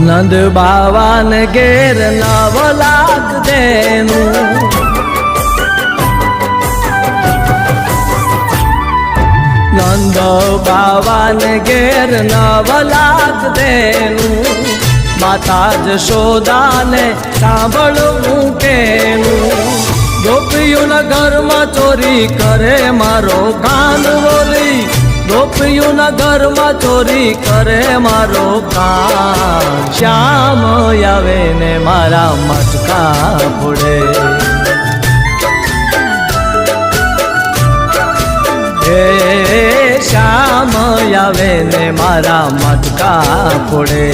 નંદ બાવાને ઘેર 9 લાખ દેનું, નંદ બાવાને ઘેર 9 લાખ દેનું, માતા જશોદાને સાંભળવું કેનું, ગોપીઓના ઘરમાં ચોરી કરે મારો કાન બોલી, ગોપીઓના ઘરમાં ચોરી કરે મારો કાન, શ્યામ આવે ને મારા મટકા ફોડે, હે શ્યામ આવે ને મારા મટકા ફોડે।